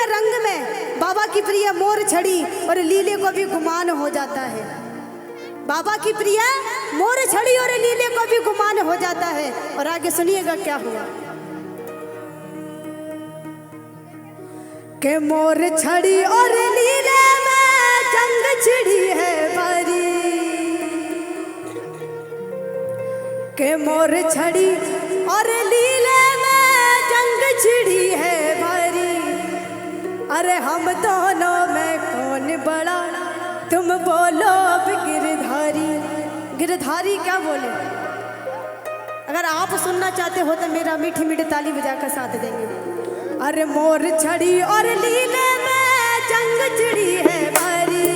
के रंग में बाबा की प्रिय मोर छड़ी और लीले को भी गुमान हो जाता है। बाबा की प्रिय मोर छड़ी और लीले को भी गुमान हो जाता है। और आगे सुनिएगा क्या हुआ के मोर छड़ी और लीले में जंग छिड़ी है भारी, के मोर छड़ी और लीले में जंग छिड़ी है भारी। अरे हम दोनों में कौन बड़ा तुम बोलो अब गिरधारी। गिरधारी क्या बोले? अगर आप सुनना चाहते हो तो मेरा मीठी मीठी ताली बजाकर साथ देंगे। अरे मोर छड़ी और लीले में जंग छिड़ी है भारी,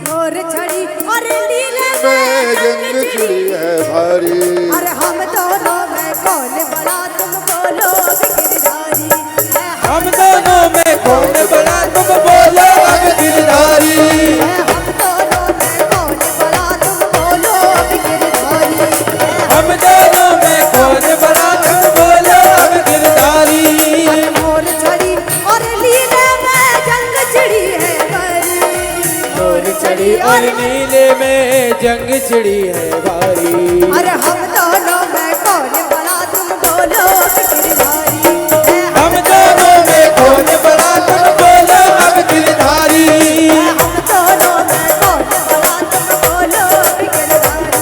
मोर छड़ी और लीले में जंग छिड़ी है भारी। अरे हम दोनों में कौन बड़ा तुम बोलो गिरधारी। हम दोनों में कौन बड़ा तुम बोलो अब गिरधारी। हम दोनों में कौन बड़ा तुम बोलो गिरधारी। हम दोनों में कौन बड़ा तुम बोलो अब गिरधारी। मोर छड़ी और लीले में जंग छिड़ी है भारी, मोर छड़ी और नीले में जंग छिड़ी है भारी। अरे हम दोनों में कौन बड़ा तुम बोलो गिरधारी। हम दोनों में कौन बड़ा तुम बोलो अब गिरधारी। हम दोनों में कौन बड़ा तुम बोलो गिरधारी।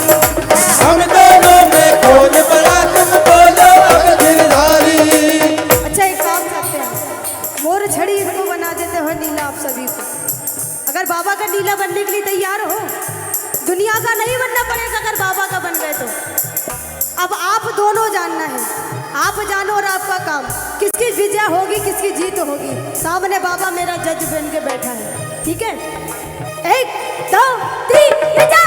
हम दोनों में कौन बड़ा तुम बोलो अब गिरधारी। अच्छा एक काम करते हैं, मोर छड़ी इसको बना देते हो नीला आप सभी को। अगर बाबा का नीला बनने के लिए तैयार हो, दुनिया का नहीं बनना पड़ेगा। अगर बाबा का बन गए तो अब आप दोनों जानना है, आप जानो और आपका काम, किसकी विजय होगी किसकी जीत होगी। सामने बाबा मेरा जज बन के बैठा है, ठीक है? 1 2 3 विजय।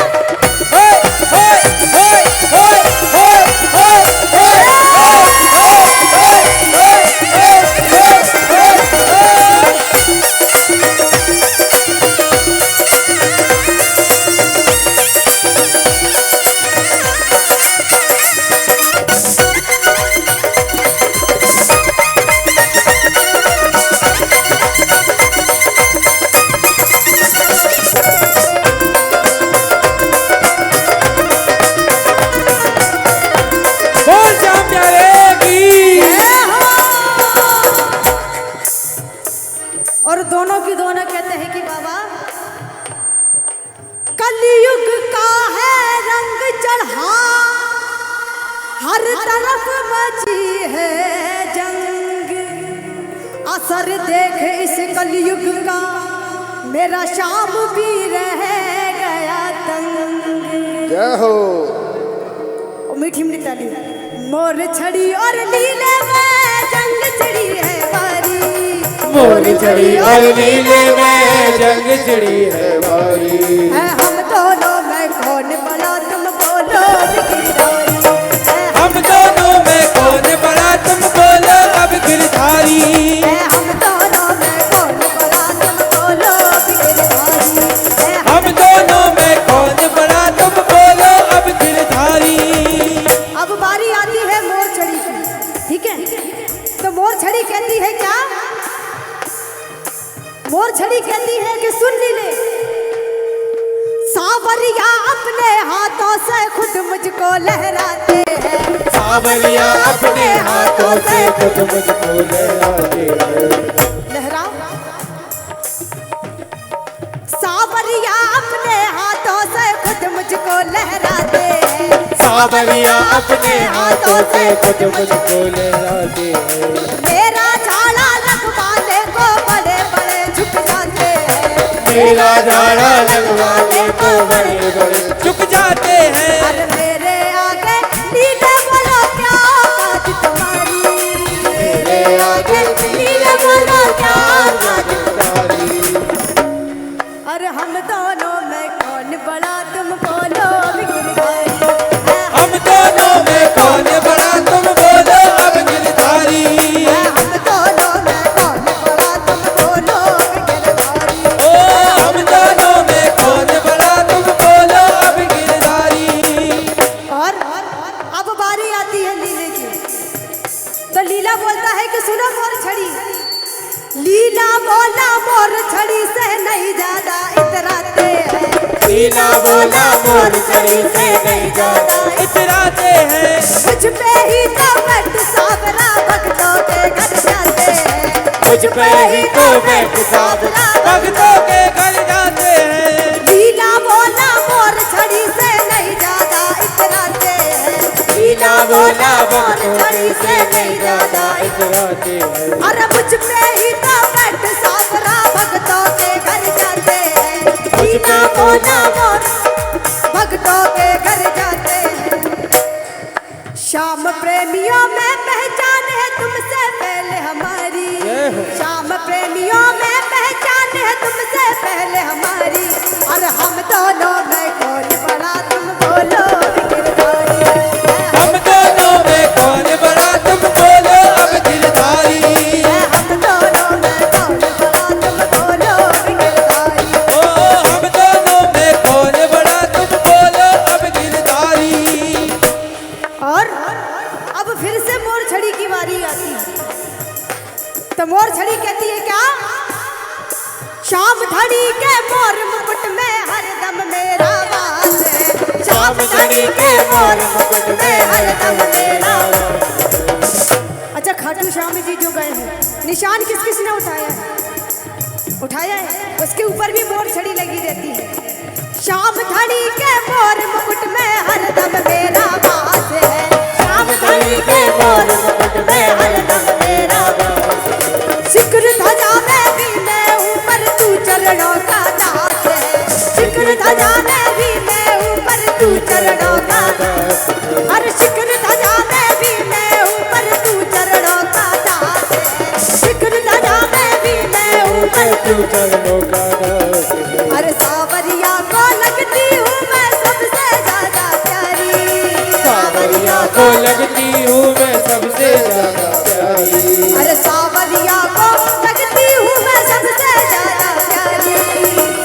और दोनों की दोनों कहते हैं कि बाबा कलयुग का है रंग चढ़ा, हर तरफ मची है जंग। असर देख इस कलयुग का मेरा शाम भी रह गया तंग। जय हो। मीठी मीठी ताली। मोर छड़ी और लीले में जंग छिड़ी है भारी, मोर छड़ी और नीले में जंग छिड़ी है भारी। हम दोनों में कौन बड़ा तुम बोलो गिरधारी। हम दोनों में कौन बड़ा तुम बोलो अब गिरधारी। हम दोनों में कौन बड़ा तुम बोलो गिरधारी। हम दोनों में कौन बड़ा तुम बोलो अब गिरधारी। अब बारी आती है मोर छड़ी की, ठीक है? तो मोर छड़ी कहती है क्या? मोर छड़ी कहती है कि सुन लीले, सावरिया अपने हाथों से खुद मुझको लहराते हैं। सावरिया अपने हाथों से खुद मुझको लहराते हैं। लहराओ। सावरिया अपने हाथों से खुद मुझको लहराते हैं। सावरिया अपने हाथों से खुद मुझको लहराते हैं। मेरा झाड़ा लगवाने को बड़े बड़े झुक जाते हैं। मेरा झाड़ा लगवाने को बड़े बड़े झुक जाते हैं। अरे मेरे आगे नीले बोलो क्या औकात तुम्हारी। मेरे आगे नीले बोलो क्या औकात। गिरधारी। अरे हम दोनों में कौन बड़ा तुम बोलो गिरधारी। हम दोनों में कौन बड़ा तुम बोलो अब गिरधारी। हम दोनों में कौन बड़ा तुम बोलो गिरधारी। ओ हम दोनों में कौन बड़ा तुम बोलो अब गिरधारी। और अब बारी आती है लीले की। तो लीला बोलता है कि सुनो मोर छड़ी, लीला बोला मोर छड़ी से नहीं ज्यादा इतराते हैं। लीला बोला मोर छड़ी से नहीं ज्यादा इतराते हैं। मुझ पे ही तो बैठ सावरा भक्तों के घर जाते हैं। मुझ पे ही तो बैठ सावरा भक्तों के घर जाते हैं। लीला बोला मोर छड़ी से नहीं ज्यादा इतराते हैं। लीला बोला मोर छड़ी से नहीं ज्यादा इतराते हैं। अरे मुझ पे ही तो बैठ सावरा भक्तों के घर जाते हैं। लीला बोला मोर भक्तों के घर जाते हैं। श्याम प्रेमियों में पहचान है तुमसे पहले हमारी। श्याम प्रेमियों में पहचान है तुमसे पहले हमारी। और हम दोनों में कौन बड़ा तुम बोलो गिरधारी। हम दोनों में कौन बड़ा तुम बोलो अब गिरधारी। हम दोनों में कौन बड़ा तुम बोलो गिरधारी। ओ हम दोनों में कौन बड़ा तुम बोलो अब गिरधारी। और अब फिर से मोर छड़ी की बारी आती है। तो मोर छड़ी कहती है क्या? श्याम धड़ी के मोर मुकुट में हरदम मेरा वास है। श्याम धड़ी के मोर मुकुट में हरदम मेरा वास। अच्छा, खाटू श्याम जी जो गए हैं, निशान किस किस ने उठाया है? उठाया है, उसके ऊपर भी मोर छड़ी लगी रहती है। श्याम धड़ी के मोर मुकुट में हरदम मेरा वास है। श्याम धड़ी के मोर मुकुट में हरदम मेरा वास है। शिखर ध्वजा में भी मैं ऊपर तू चरणों का दास है। शिखर ध्वजा में भी मैं ऊपर तू चरणों का दास। अरे शिखर ध्वजा में भी मैं ऊपर तू चरणों का दास है। शिखर ध्वजा में भी मैं ऊपर तू चरणों का दास है। अरे सावरिया को लगती हूँ मैं सबसे ज्यादा प्यारी। सावरिया को लगती हूँ मैं सबसे ज्यादा प्यारी। अरे सावरिया को लगती हूँ मैं सबसे ज्यादा प्यारी।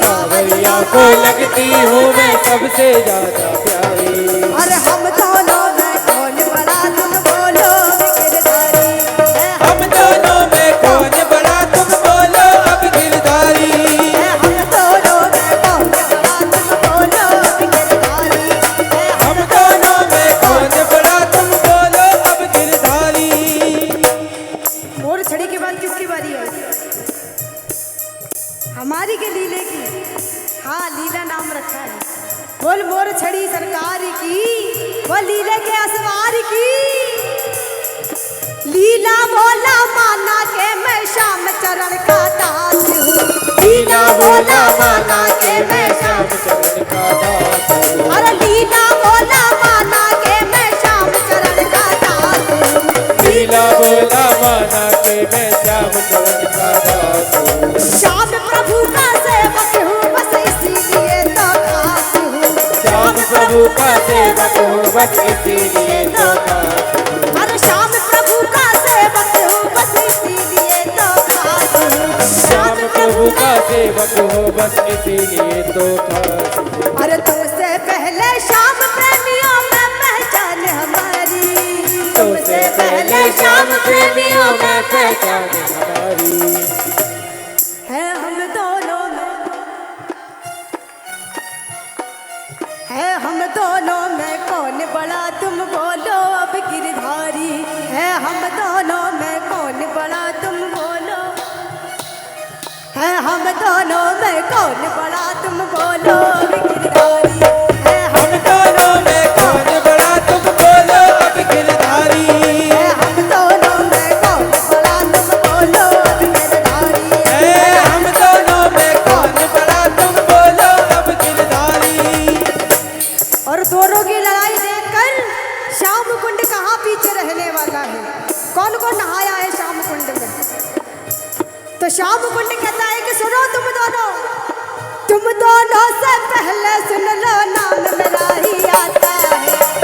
सावरिया को लगती हूँ मैं सबसे ज्यादा प्यारी। अरे हम दोनों में कौन बड़ा तुम बोलो गिरधारी। हम दोनों में कौन बड़ा तुम बोलो अब गिरधारी। हम दोनों में कौन बड़ा तुम बोलो गिरधारी। हम दोनों में कौन बड़ा तुम बोलो अब गिरधारी। मोर छड़ी के बाद किसकी बारी है? हमारी के लीले की। हाँ, लीला नाम रखा है। बोल मोर छड़ी सरकार की, वो लीले के असवार की। लीला बोला माना के मैं श्याम चरण का दास हूँ। लीला बोला माना के मैं श्याम चरण का दास हूँ। अरे लीला बोला माना के मैं श्याम चरण का दास हूँ। लीला बोला माना के मैं श्याम चरण का दास हूँ। श्याम प्रभु का सेवक हूँ बस इसीलिए तो खास हूँ। श्याम प्रभु का सेवक हूँ बस इसीलिए तो खास हूँ। अरे श्याम प्रभु का सेवक हूँ बस इसीलिए तो खास हूँ। श्याम प्रभु का सेवक हूँ बस इसीलिए तो खास हूँ। अरे तुमसे पहले श्याम प्रेमियों में पहचान हमारी। तुमसे पहले श्याम प्रेमियों में पहचान हमारी। है हम दोनों में, है हम दोनों में कौन बड़ा तुम बोलो अब गिरधारी। है हम दोनों में कौन बड़ा तुम बोलो। है हम दोनों में कौन बड़ा तुम बोलो अब गिरधारी। है हम दोनों में कौन बड़ा तुम बोलो अब गिरधारी। है हम दोनों में कौन बड़ा तुम बोलो अब गिरधारी। हम दोनों में कौन बड़ा तुम बोलो अब गिरधारी। और दोनों की लड़ाई देखकर श्याम कुंड कहाँ पीछे रहने वाला है? कौन कौन नहाया है श्याम कुंड में? तो श्याम कुंड कहता है कि सुनो तुम दोनों से पहले सुन लो नाम मेरा ही आता है।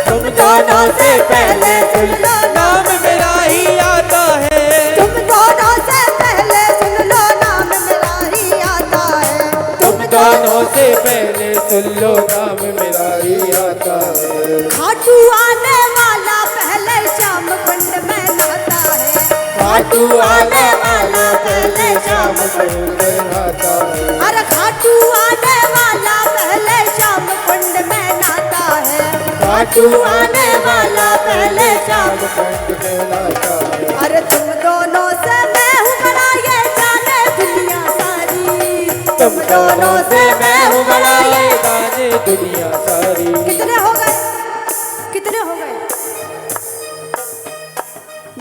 तुम दोनों से पहले सुन लो नाम मेरा ही आता है। तुम दोनों से पहले सुन लो नाम मेरा ही आता है। तुम दोनों से पहले सुन लो नाम मेरा ही आता है। खाटू आने वाला पहले श्याम कुंड में नहाता है। खाटू आने वाला पहले कहीं कहलाता है। अरे खाटू आने वाला पहले शाम कुंड में नहाता है। खाटू आने वाला पहले शाम कुंड कहलाता है। अरे तुम दोनों से मैं हूँ बड़ा ये जाने दुनिया सारी। तुम दोनों से मैं हूँ बड़ा ये जाने दुनिया सारी। कितने हो गए? कितने हो गए?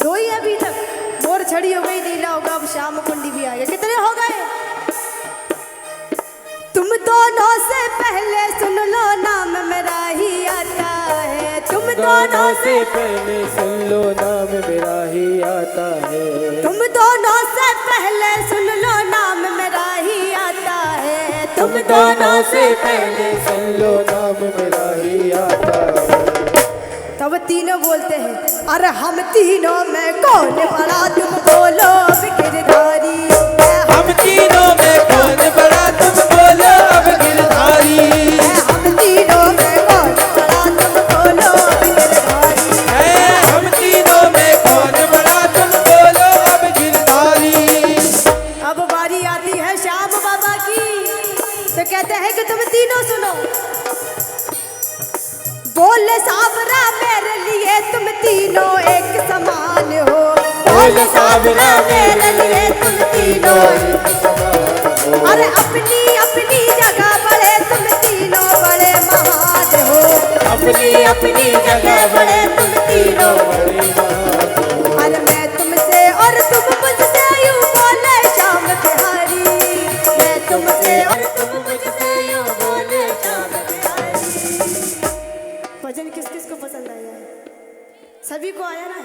दो ही अभी तक। मोर छड़ी हो गई, नीला होगा, अब श्याम कुंडी भी आ गया। कितने हो गए? तुम दोनों से पहले सुन लो नाम मेरा ही आता है। तुम दोनों से पहले सुन लो नाम मेरा ही आता है। तुम दोनों से पहले सुन लो नाम मेरा ही आता है। तुम दोनों से पहले सुन लो नाम मेरा ही आता है। तब तीनों बोलते हैं, अरे हम तीनों में कौन बड़ा, तुम बोलो अब गिरधारी। हम तीनों में कौन बड़ा, तुम बोलो अब गिरधारी। हम तीनों में कौन बड़ा, तुम बोलो अब गिरधारी। हम तीनों में कौन बड़ा, तुम बोलो अब गिरधारी। अब बारी आती है श्याम बाबा की, तो कहते हैं कि तुम तीनों सुनो। बोले सावरा मेरे लिए तुम तीनों एक समान हो। बोले सावरा मेरे लिए तुम तीनों एक समान हो। अरे अपनी अपनी जगह बड़े तुम तीनों बड़े महान हो। अपनी अपनी जगह बड़े तुम तीनों बड़े महान हो। अरे मैं तुमसे और तुम मुझसे यूं बोले श्याम बिहारी। मैं तुमसे और तुम मुझसे यूं बोले श्याम बिहारी। भजन किस किस को पसंद आया है? सभी को आया ना?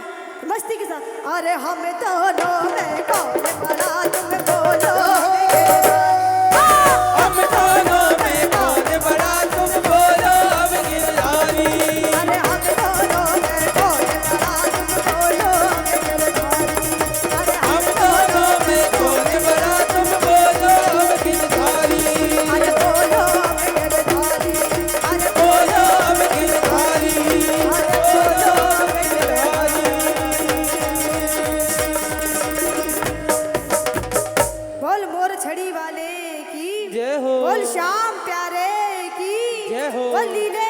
मस्ती के साथ। अरे हम दोनों में कौन बड़ा, तुम बोलो। हम दोनों में कौन बड़ा, तुम बोलो अब गिरधारी। अरे हम दोनों में कौन बड़ा, तुम बोलो अब गिरधारी। अरे हम दोनों में कौन बड़ा, तुम बोलो अब गिरधारी। अरे बोलो अब गिरधारी। अरे बोलो अब गिरधारी। अरे बोलो अब गिरधारी। बोल मोर छड़ी वाले की जय हो। बोल श्याम प्यारे की जय हो। बोल लीले